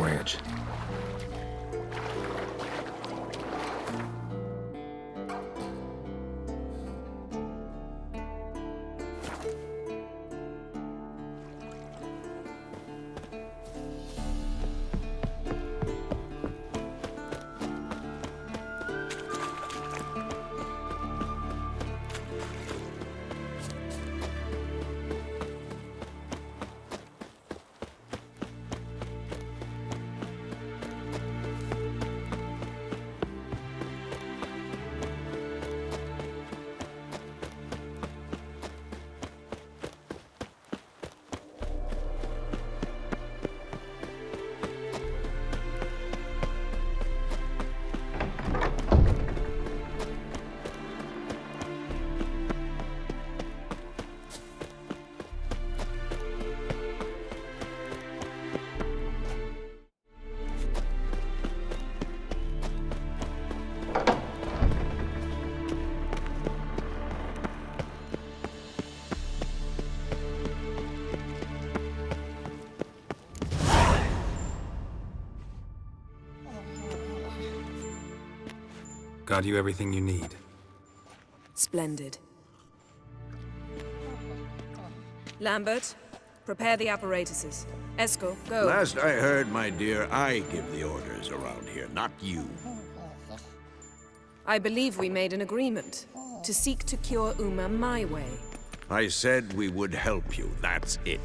voyage. Got you everything you need. Splendid. Lambert, prepare the apparatuses. Esco, go. Last I heard, my dear, I give the orders around here, not you. I believe we made an agreement to seek to cure Uma my way. I said we would help you, that's it.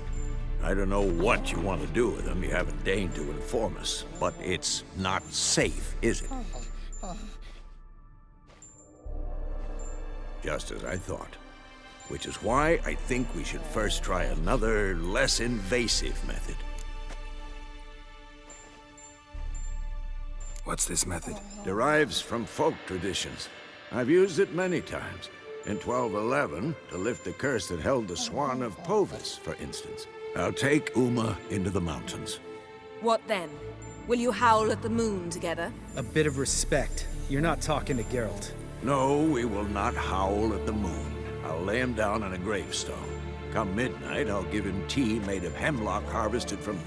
I don't know what you want to do with them, you haven't deigned to inform us. But it's not safe, is it? Just as I thought. Which is why I think we should first try another, less invasive method. What's this method? Derives from folk traditions. I've used it many times. In 1211, to lift the curse that held the Swan of Povis, for instance. I'll take Uma into the mountains. What then? Will you howl at the moon together? A bit of respect. You're not talking to Geralt. No, we will not howl at the moon. I'll lay him down on a gravestone. Come midnight, I'll give him tea made of hemlock harvested from...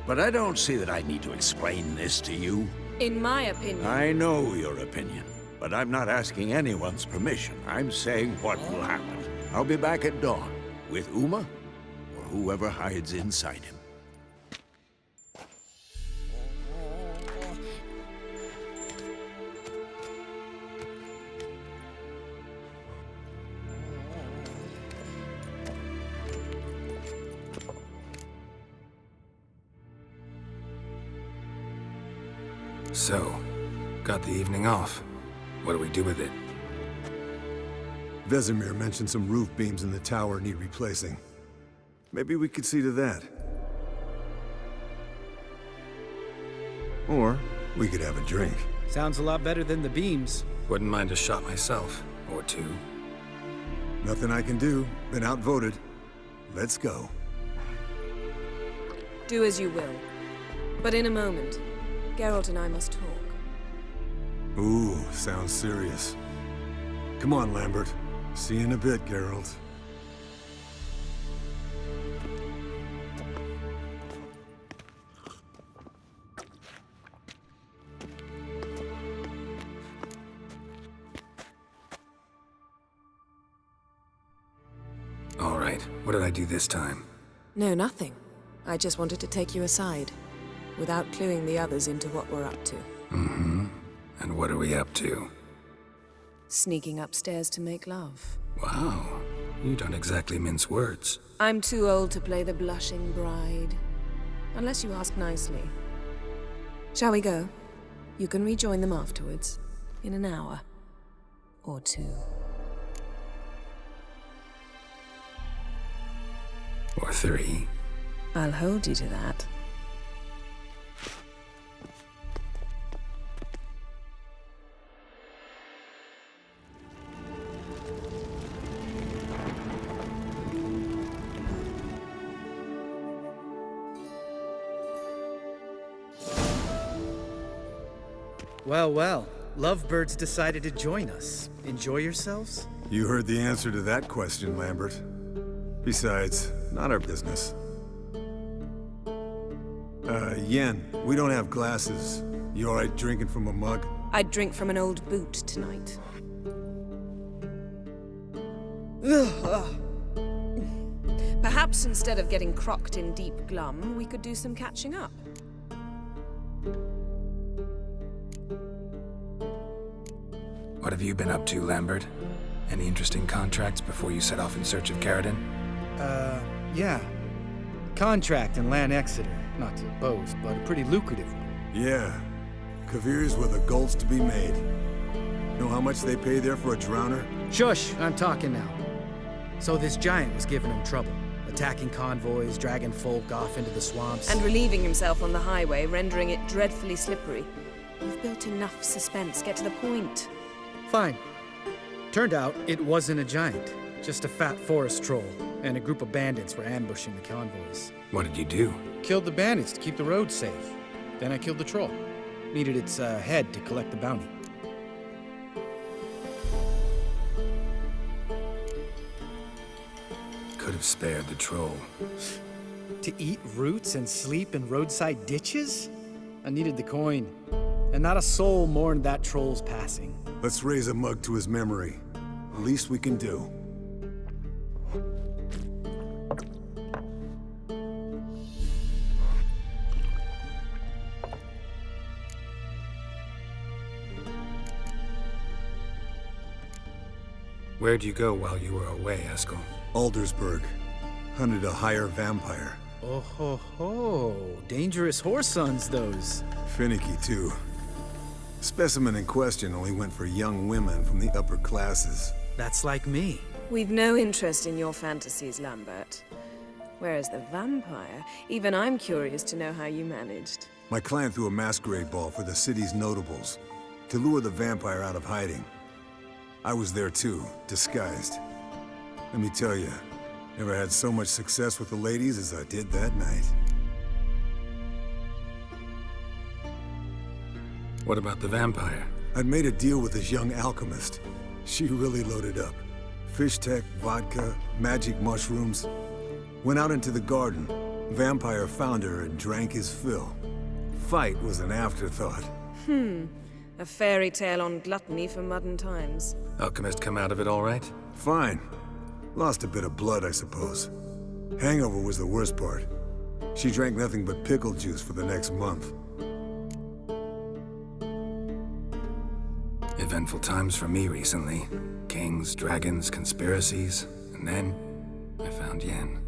But I don't see that I need to explain this to you. In my opinion... I know your opinion, but I'm not asking anyone's permission. I'm saying what will happen. I'll be back at dawn, with Uma, or whoever hides inside him. So, got the evening off. What do we do with it? Vesemir mentioned some roof beams in the tower need replacing. Maybe we could see to that. Or we could have a drink. Sounds a lot better than the beams. Wouldn't mind a shot myself, or two. Nothing I can do. Been outvoted. Let's go. Do as you will. But in a moment, Geralt and I must talk. Ooh, sounds serious. Come on, Lambert. See you in a bit, Geralt. All right, what did I do this time? No, nothing. I just wanted to take you aside, without cluing the others into what we're up to. Mm-hmm. And what are we up to? Sneaking upstairs to make love. Wow, you don't exactly mince words. I'm too old to play the blushing bride. Unless you ask nicely. Shall we go? You can rejoin them afterwards. In an hour. Or two. Or three. I'll hold you to that. Well, well. Lovebirds decided to join us. Enjoy yourselves? You heard the answer to that question, Lambert. Besides, not our business. Yen, we don't have glasses. You alright drinking from a mug? I'd drink from an old boot tonight. Perhaps instead of getting crocked in deep glum, we could do some catching up. What have you been up to, Lambert? Any interesting contracts before you set off in search of Carradine? Yeah. Contract in Lan Exeter. Not to boast, but a pretty lucrative one. Yeah. Kavir's were the golds to be made. Know how much they pay there for a drowner? Shush, I'm talking now. So this giant was giving him trouble. Attacking convoys, dragging folk off into the swamps. And relieving himself on the highway, rendering it dreadfully slippery. You've built enough suspense. Get to the point. Fine. Turned out it wasn't a giant. Just a fat forest troll. And a group of bandits were ambushing the convoys. What did you do? Killed the bandits to keep the road safe. Then I killed the troll. Needed its head to collect the bounty. Could have spared the troll. To eat roots and sleep in roadside ditches? I needed the coin. And not a soul mourned that troll's passing. Let's raise a mug to his memory. The least we can do. Where'd you go while you were away, Eskel? Aldersburg. Hunted a higher vampire. Oh ho ho. Dangerous whoresons, those. Finicky, too. Specimen in question only went for young women from the upper classes. That's like me. We've no interest in your fantasies, Lambert. Whereas the vampire, even I'm curious to know how you managed. My client threw a masquerade ball for the city's notables to lure the vampire out of hiding. I was there too, disguised. Let me tell you, never had so much success with the ladies as I did that night. What about the vampire? I'd made a deal with this young alchemist. She really loaded up. Fish tech, vodka, magic mushrooms. Went out into the garden. Vampire found her and drank his fill. Fight was an afterthought. A fairy tale on gluttony for modern times. Alchemist come out of it all right? Fine. Lost a bit of blood, I suppose. Hangover was the worst part. She drank nothing but pickle juice for the next month. Eventful times for me recently. Kings, dragons, conspiracies. And then, I found Yen.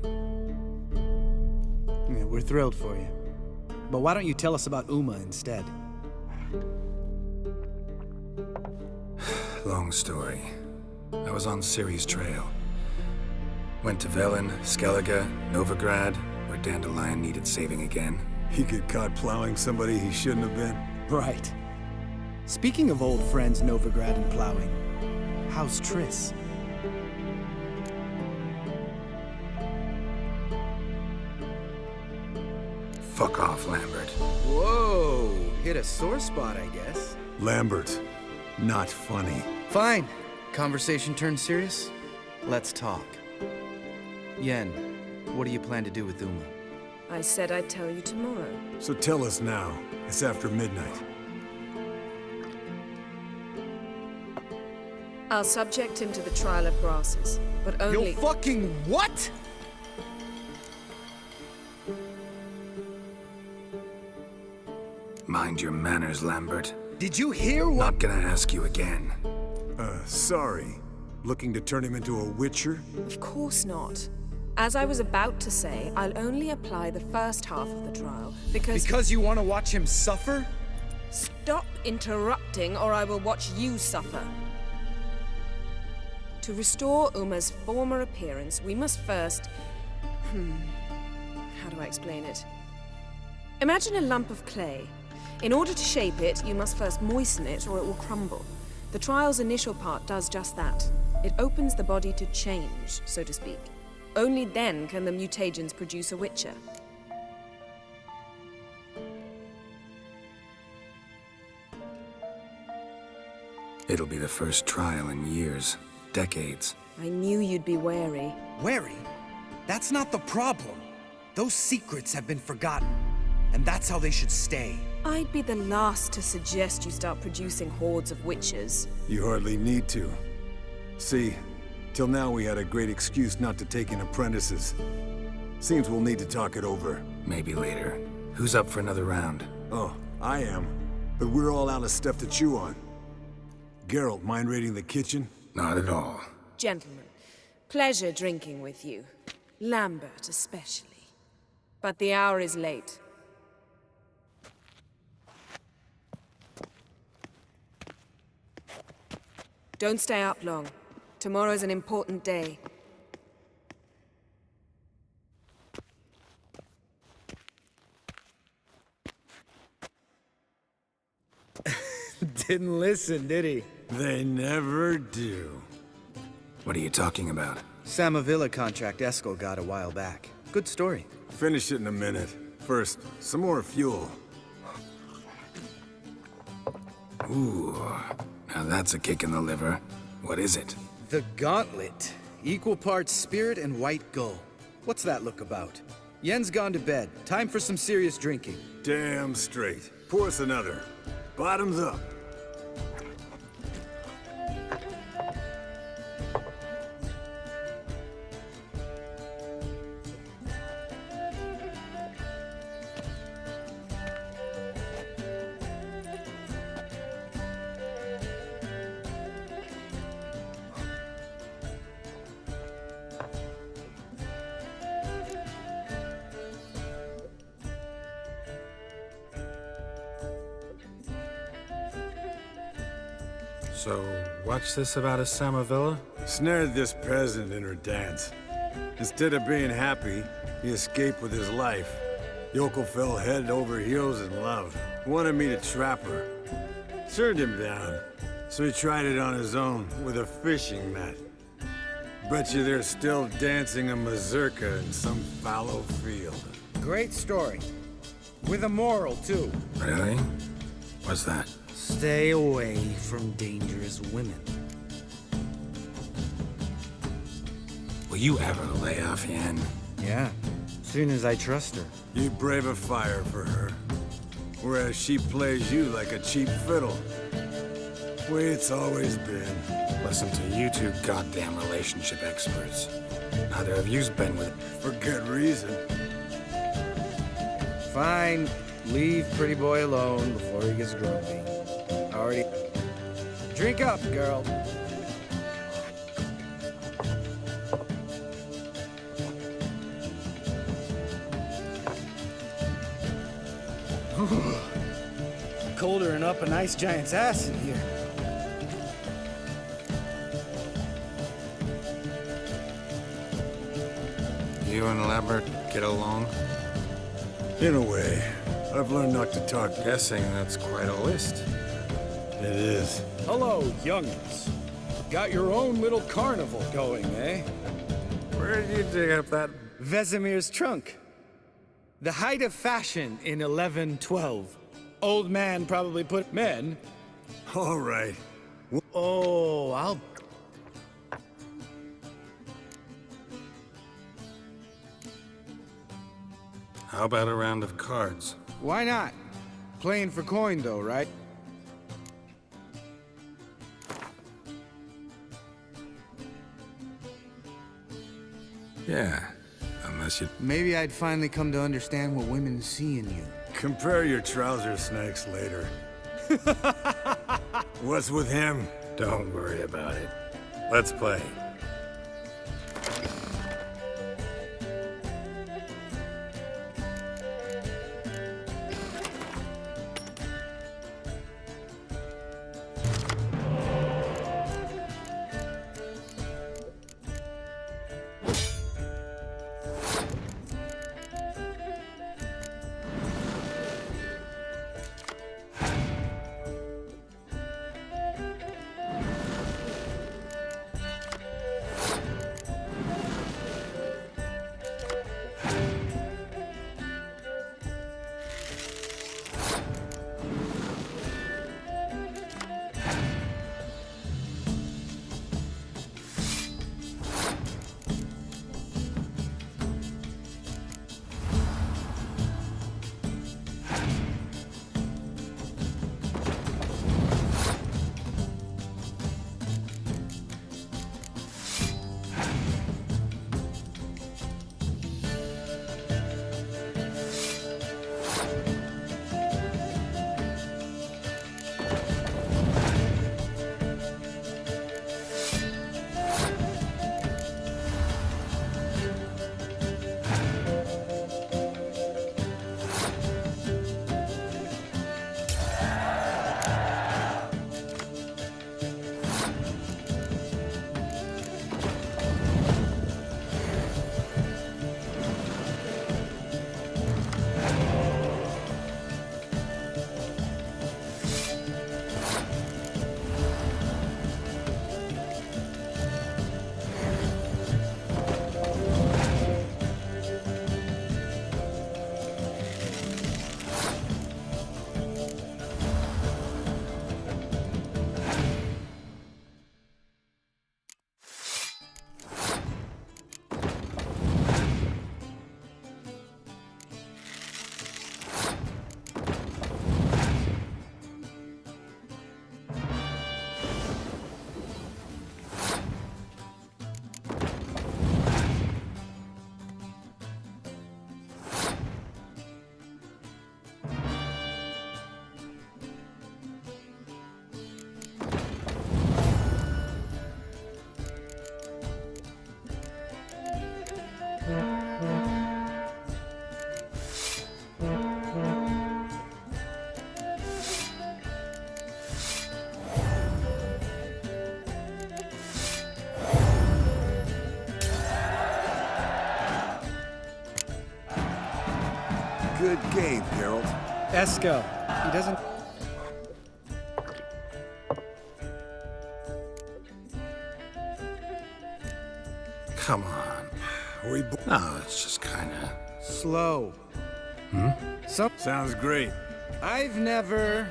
Yeah, we're thrilled for you. But why don't you tell us about Uma instead? Long story. I was on Ciri's trail. Went to Velen, Skellige, Novigrad, where Dandelion needed saving again. He get caught plowing somebody he shouldn't have been. Right. Speaking of old friends Novigrad and plowing, how's Triss? Fuck off, Lambert. Whoa, hit a sore spot, I guess. Lambert, not funny. Fine. Conversation turned serious? Let's talk. Yen, what do you plan to do with Uma? I said I'd tell you tomorrow. So tell us now. It's after midnight. I'll subject him to the trial of grasses, but only— You fucking what? Mind your manners, Lambert. Did you hear what— Not gonna ask you again. Sorry. Looking to turn him into a witcher? Of course not. As I was about to say, I'll only apply the first half of the trial, because— Because you want to watch him suffer? Stop interrupting, or I will watch you suffer. To restore Uma's former appearance, we must first— how do I explain it? Imagine a lump of clay. In order to shape it, you must first moisten it, or it will crumble. The trial's initial part does just that. It opens the body to change, so to speak. Only then can the mutagens produce a witcher. It'll be the first trial in years, decades. I knew you'd be wary. Wary? That's not the problem. Those secrets have been forgotten. and that's how they should stay. I'd be the last to suggest you start producing hordes of witches. You hardly need to. See, till now we had a great excuse not to take in apprentices. Seems we'll need to talk it over. Maybe later. Who's up for another round? Oh, I am. But we're all out of stuff to chew on. Geralt, mind raiding the kitchen? Not at all. Gentlemen, pleasure drinking with you. Lambert especially. But the hour is late. Don't stay up long. Tomorrow's an important day. Didn't listen, did he? They never do. What are you talking about? Samavilla contract Eskel got a while back. Good story. Finish it in a minute. First, some more fuel. Ooh, now that's a kick in the liver. What is it? The Gauntlet. Equal parts spirit and white gull. What's that look about? Yen's gone to bed. Time for some serious drinking. Damn straight. Pour us another. Bottoms up. So, what's this about a Samavilla? Snared this peasant in her dance. Instead of being happy, he escaped with his life. Yokel fell head over heels in love. Wanted me to trap her. Turned him down. So he tried it on his own with a fishing net. Bet you they're still dancing a mazurka in some fallow field. Great story. With a moral, too. Really? What's that? Stay away from dangerous women. Will you ever lay off Yen? Yeah, soon as I trust her. You brave a fire for her. Whereas she plays you like a cheap fiddle. Way it's always been. Listen to you two goddamn relationship experts. Neither of you's been with... For good reason. Fine, leave pretty boy alone before he gets grumpy. Already. Drink up, girl. Colder than up an ice giant's ass in here. You and Lambert get along? In a way. I've learned not to talk. Guessing that's quite a list. It is. Hello, youngins. Got your own little carnival going, eh? Where did you dig up that? Vesemir's trunk. The height of fashion in 1112. Old man probably put men. All right. Oh, I'll... How about a round of cards? Why not? Playing for coin, though, right? Yeah, unless you... Maybe I'd finally come to understand what women see in you. Compare your trouser snakes later. What's with him? Don't worry about it. Let's play. Good game, Geralt. Esco. He doesn't... Come on. No, it's just kinda... Slow. Sounds great. I've never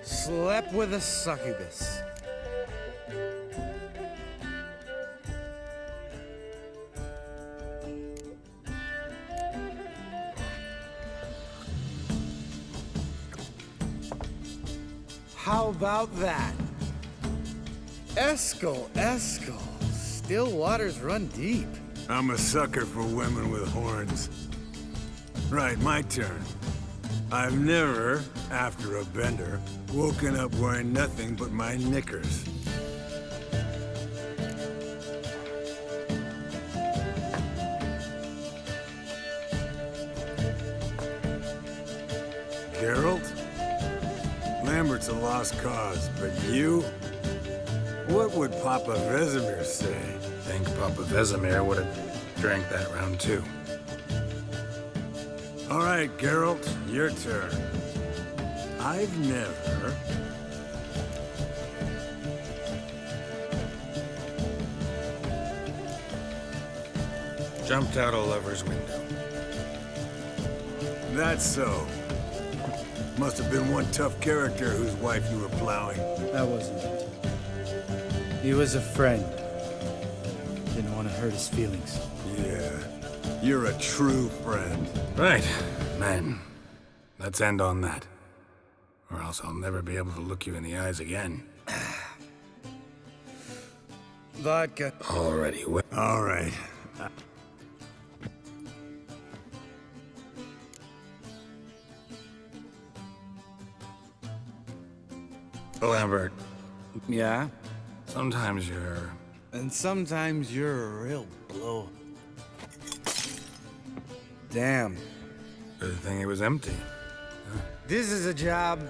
slept with a succubus. How about that? Eskel. Still waters run deep. I'm a sucker for women with horns. Right, my turn. I've never, after a bender, woken up wearing nothing but my knickers. Geralt? Lambert's a lost cause, but you? What would Papa Vesemir say? I think Papa Vesemir would have drank that round too. All right, Geralt, your turn. I've never... Jumped out a lover's window. That's so. Must have been one tough character whose wife you were plowing. That wasn't it. He was a friend. Didn't want to hurt his feelings. Yeah, you're a true friend. Right, man. Let's end on that. Or else I'll never be able to look you in the eyes again. Vodka. Already well. All right. Lambert, Yeah? sometimes you're... And sometimes you're a real blow. Damn. Good thing it was empty. This is a job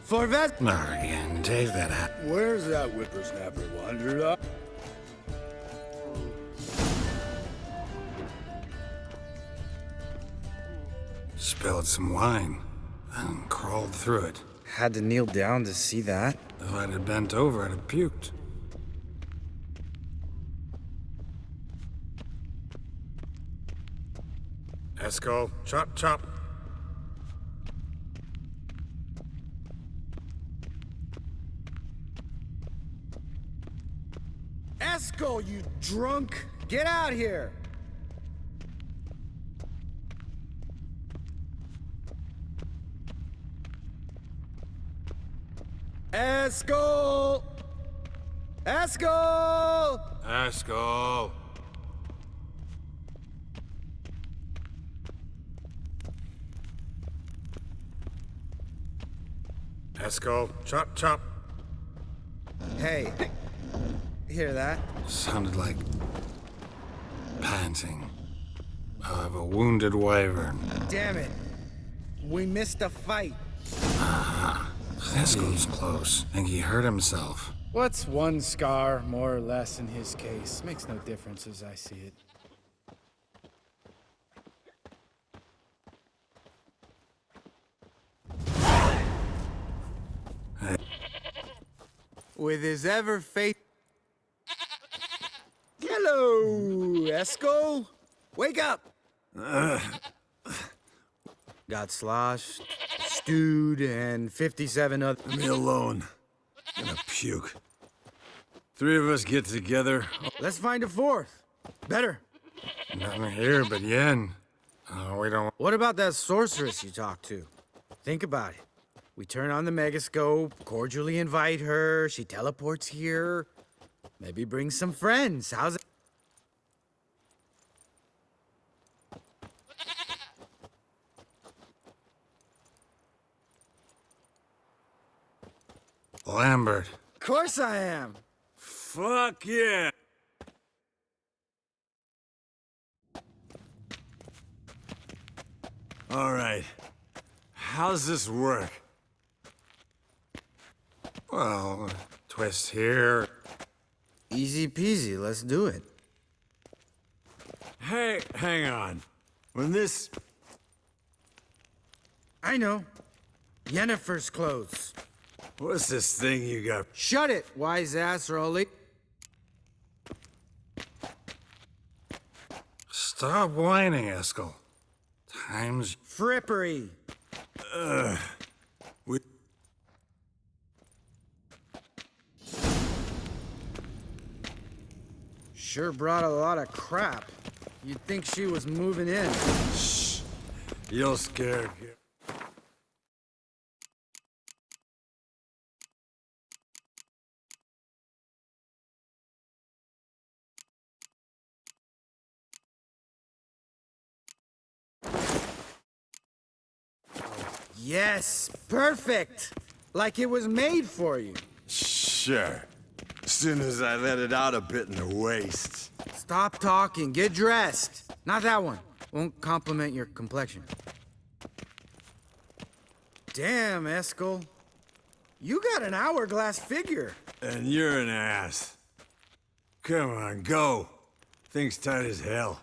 for vet. Not again. Take that hat. Where's that whippersnapper wandered up? Spilled some wine and crawled through it. Had to kneel down to see that. If I'd have bent over, I'd have puked. Esco, chop, chop. Esco, you drunk! Get out here! Esco! Esco! Esco. Esco, chop, chop. Hey, hear that? Sounded like panting of a wounded wyvern. Damn it. We missed a fight. Esco's close. Think he hurt himself. What's one scar, more or less, in his case? Makes no difference as I see it. With his ever faith. Hello, Esco. Wake up. Got sloshed, stewed, and 57 other. Leave me alone. I'm gonna puke. Three of us get together. Let's find a fourth. Better. Nothing here but yen. We don't... What about that sorceress you talked to? Think about it. We turn on the megascope, cordially invite her, she teleports here. Maybe bring some friends. How's it? Lambert. Of course I am. Fuck yeah! All right. How's this work? Well, twist here. Easy peasy, let's do it. Hey, hang on. When this... I know. Yennefer's clothes. What's this thing you got? Shut it, wise ass, or I'll leave. Stop whining, Eskel. Time's... Frippery. We... Sure brought a lot of crap. You'd think she was moving in. Shh. You're scared. Yes, perfect. Like it was made for you. Sure. As soon as I let it out a bit in the waist. Stop talking, get dressed. Not that one. Won't compliment your complexion. Damn, Eskel. You got an hourglass figure. And you're an ass. Come on, go. Thing's tight as hell.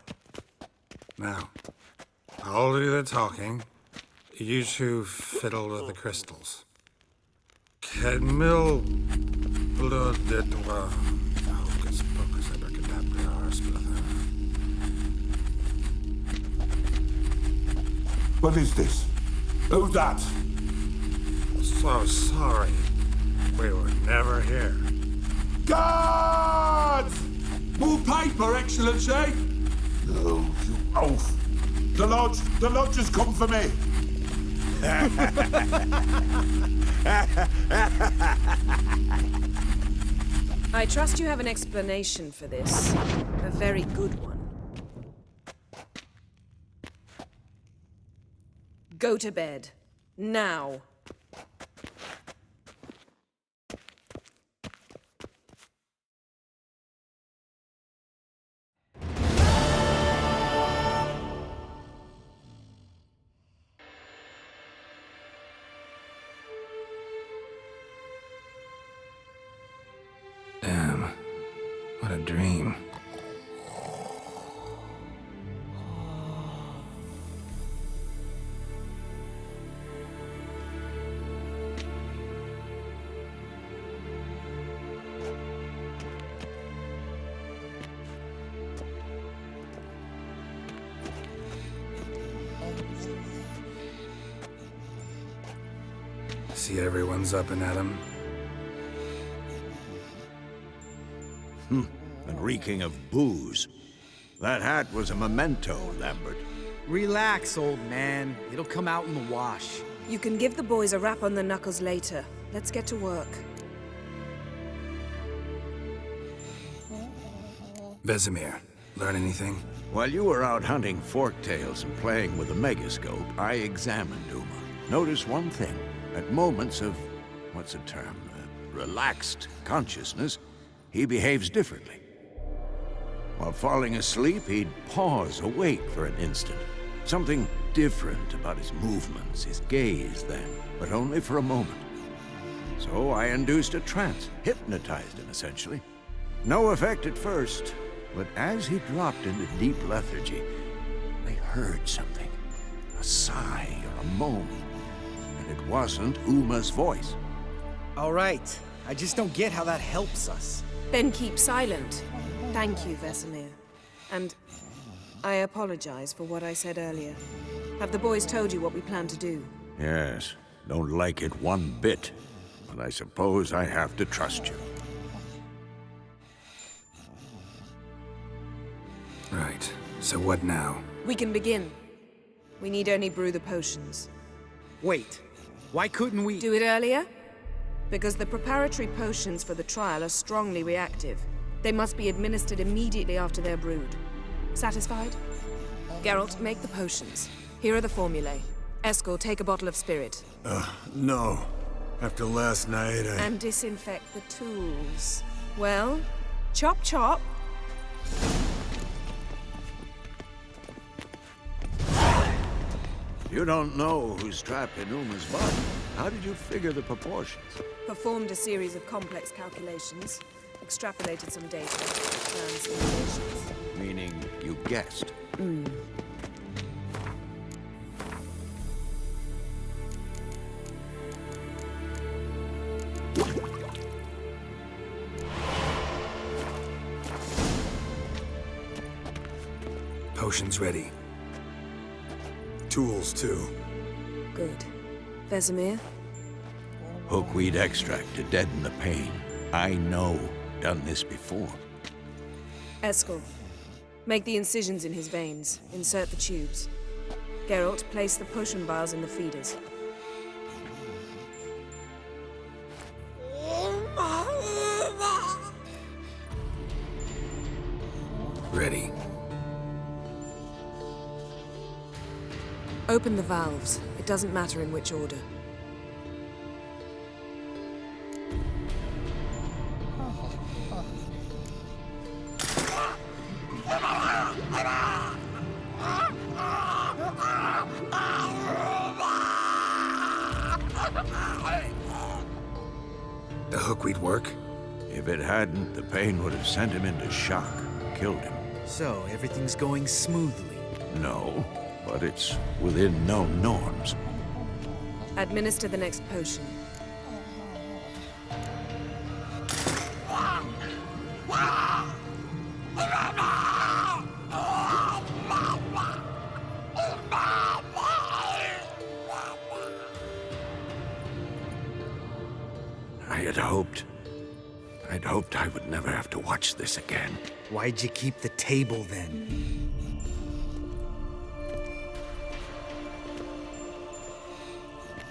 Now, I'll do the talking. You two fiddle with the crystals. Kedmil bloodedwa. Hocus pocus abracadabra splather. What is this? Who's that? So sorry. We were never here. Guards! More paper, Excellency! No, you oaf. The lodge has come for me. I trust you have an explanation for this. A very good one. Go to bed. Now. Damn. What a dream. See everyone's up and at 'em. And reeking of booze. That hat was a memento, Lambert. Relax, old man. It'll come out in the wash. You can give the boys a rap on the knuckles later. Let's get to work. Vesemir, learn anything? While you were out hunting forktails and playing with the megascope, I examined Uma. Notice one thing. At moments of, what's the term, relaxed consciousness, he behaves differently. While falling asleep, he'd pause, awake for an instant. Something different about his movements, his gaze then, but only for a moment. So I induced a trance, hypnotized him essentially. No effect at first, but as he dropped into deep lethargy, I heard something. A sigh or a moan. And it wasn't Uma's voice. All right. I just don't get how that helps us. Then keep silent. Thank you, Vesemir. And I apologize for what I said earlier. Have the boys told you what we plan to do? Yes, don't like it one bit. But I suppose I have to trust you. Right. So what now? We can begin. We need only brew the potions. Wait. Why couldn't we... Do it earlier? Because the preparatory potions for the trial are strongly reactive. They must be administered immediately after they're brewed. Satisfied? Geralt, make the potions. Here are the formulae. Eskel, take a bottle of spirit. No. After last night, And disinfect the tools. Well, chop chop. You don't know who's trapped in Uma's body. How did you figure the proportions? Performed a series of complex calculations. Extrapolated some data. Ran simulations. Meaning you guessed. Potion's ready. Tools, too. Good. Vesemir? Hookweed extract to deaden the pain. I know. Done this before. Eskel. Make the incisions in his veins. Insert the tubes. Geralt, place the potion vials in the feeders. Ready. Open the valves. It doesn't matter in which order. The hookweed work? If it hadn't, the pain would have sent him into shock, killed him. So, everything's going smoothly. No, but it's within known norms. Administer the next potion. I'd hoped I would never have to watch this again. Why'd you keep the table then?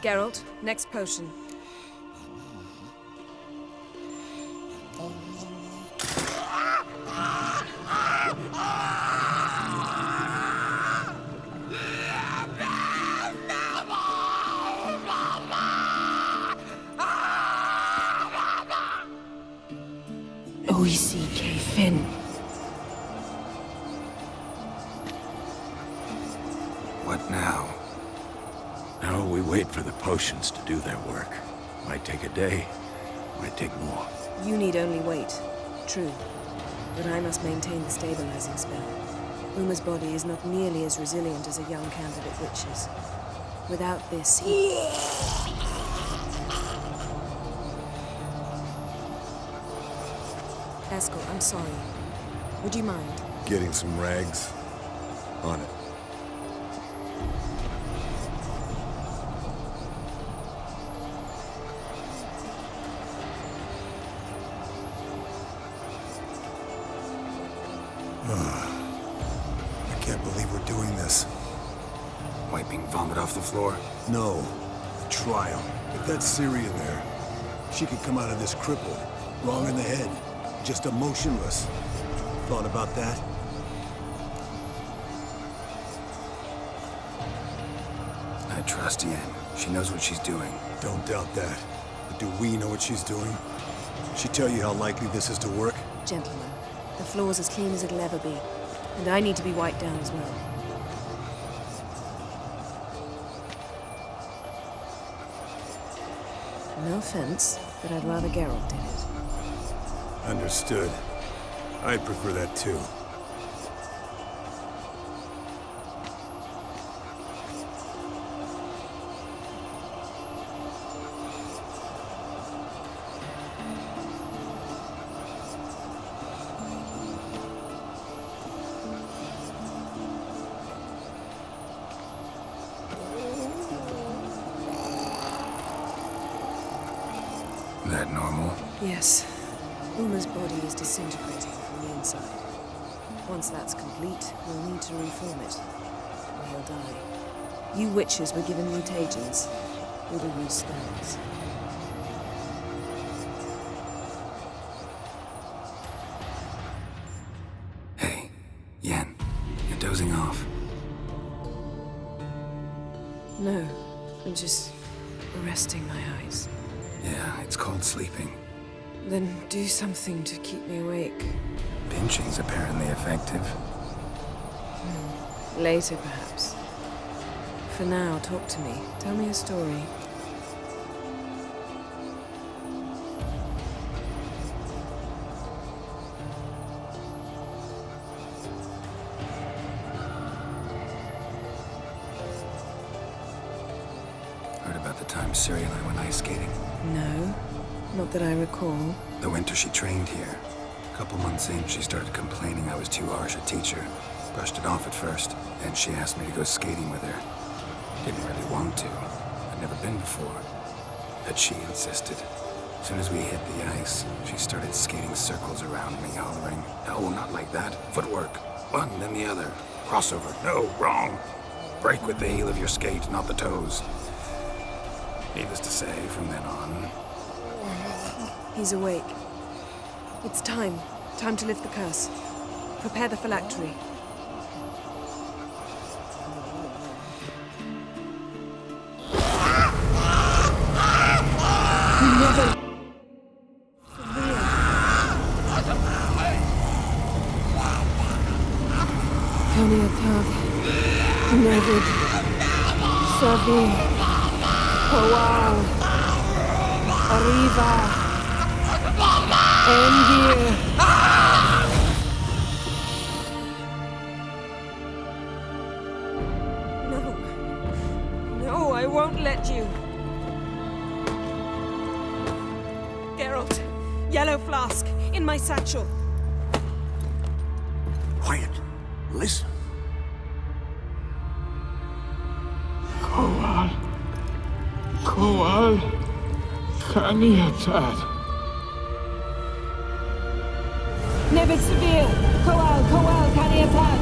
Geralt, next potion. O-E-C-K, Finn. What now? Now we wait for the potions to do their work. Might take a day, might take more. You need only wait. True. But I must maintain the stabilizing spell. Uma's body is not nearly as resilient as a young candidate witch's. Without this, he... Eskel, I'm sorry. Would you mind? Getting some rags. On it. I can't believe we're doing this. Wiping vomit off the floor? No. The trial. If that's Ciri in there, she could come out of this crippled. Wrong in the head. Just emotionless. Thought about that? I trust Yen. She knows what she's doing. Don't doubt that. But do we know what she's doing? She tell you how likely this is to work? Gentlemen, the floor's as clean as it'll ever be. And I need to be wiped down as well. No offense, but I'd rather Geralt did it. Understood. I'd prefer that too. That normal? Yes. Uma's body is disintegrating from the inside. Once that's complete, we'll need to reform it, or he'll die. You witches were given mutagens. We will use spells. Hey, Yen, you're dozing off. No, I'm just resting my eyes. Yeah, it's called sleeping. Then do something to keep me awake. Pinching's apparently effective. Later, perhaps. For now, talk to me. Tell me a story. Heard about the time Ciri and I went ice skating. No, not that I recall. The winter she trained here. A couple months in, she started complaining I was too harsh a teacher. Brushed it off at first, then she asked me to go skating with her. Didn't really want to. I'd never been before. But she insisted. As soon as we hit the ice, she started skating circles around me, hollering, "No, not like that. Footwork. One, then the other. Crossover. No, wrong. Break with the heel of your skate, not the toes." Needless to say, from then on... He's awake. It's time. Time to lift the curse. Prepare the phylactery. Never... Kaniatag, Nevid, Savi, Kowal, Arriva, Endir. No, I won't let you. Geralt, yellow flask, in my satchel. Quiet. Listen. Kowal, Kaniatad. Nevid Severe, Kowal, Kaniatad.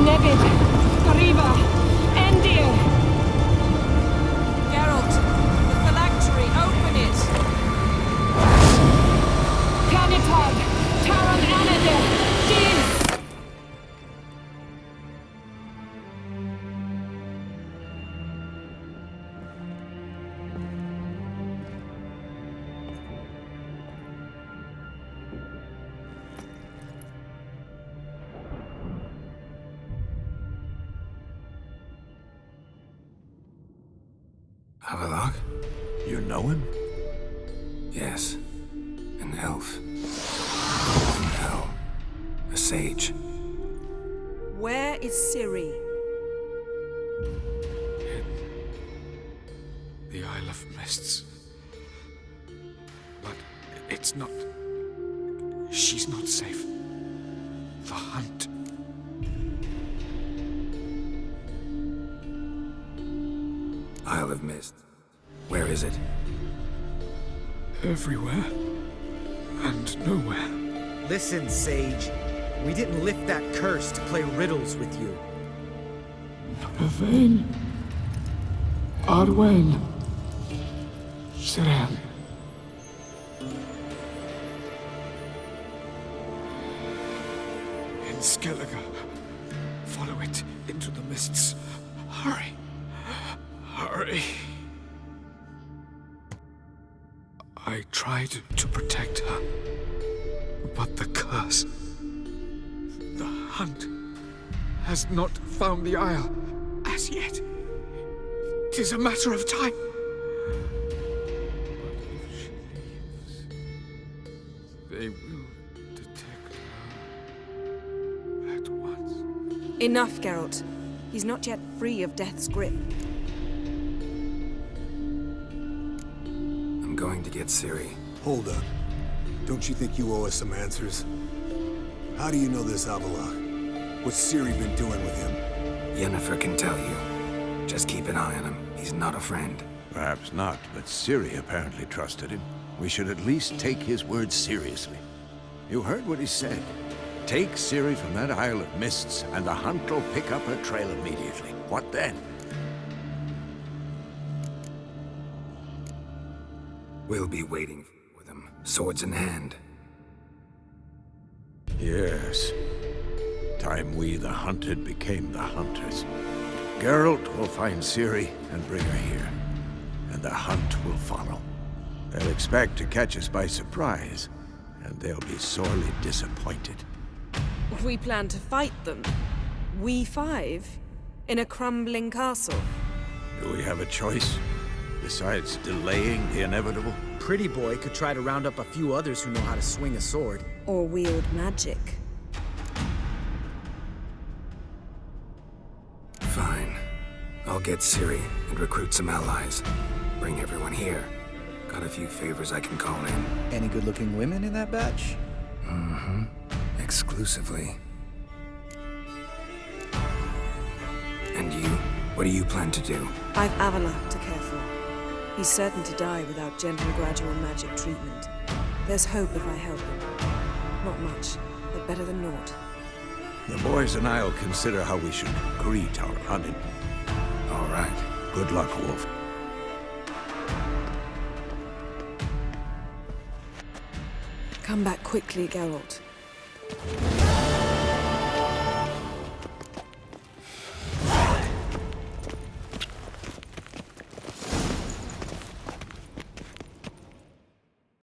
Nevid, Arriva, Endir. Geralt, the phylactery, open it. Kanitag, Taron Anadir, Din. Havelock? You know him? Yes. An elf. From hell. A sage. Where is Ciri? The Isle of Mists. But it's not... She's not safe. The hunt. Isle of Mist. Where is it? Everywhere. And nowhere. Listen, Sage. We didn't lift that curse to play riddles with you. Yvain. Arwen. Siren. In Skellige. Follow it into the mists. Hurry. Hurry. I tried to protect her, but the curse, the hunt, has not found the Isle as yet. 'Tis a matter of time. But if she leaves, they will detect her at once. Enough, Geralt. He's not yet free of death's grip. I'm going to get Ciri. Hold up. Don't you think you owe us some answers? How do you know this Havelock? What's Ciri been doing with him? Yennefer can tell you. Just keep an eye on him. He's not a friend. Perhaps not, but Ciri apparently trusted him. We should at least take his words seriously. You heard what he said. Take Ciri from that Isle of Mists, and the hunt will pick up her trail immediately. What then? We'll be waiting for them, swords in hand. Yes. Time we, the hunted, became the hunters. Geralt will find Ciri and bring her here, and the hunt will follow. They'll expect to catch us by surprise, and they'll be sorely disappointed. We plan to fight them. We five? In a crumbling castle? Do we have a choice? Besides delaying the inevitable? Pretty Boy could try to round up a few others who know how to swing a sword. Or wield magic? Fine. I'll get Ciri and recruit some allies. Bring everyone here. Got a few favors I can call in. Any good-looking women in that batch? Mm-hmm. Exclusively. And you? What do you plan to do? I've Avalok to care for. He's certain to die without gentle, gradual magic treatment. There's hope if I help him. Not much, but better than naught. The boys and I'll consider how we should greet our hunted. All right. Good luck, Wolf. Come back quickly, Geralt.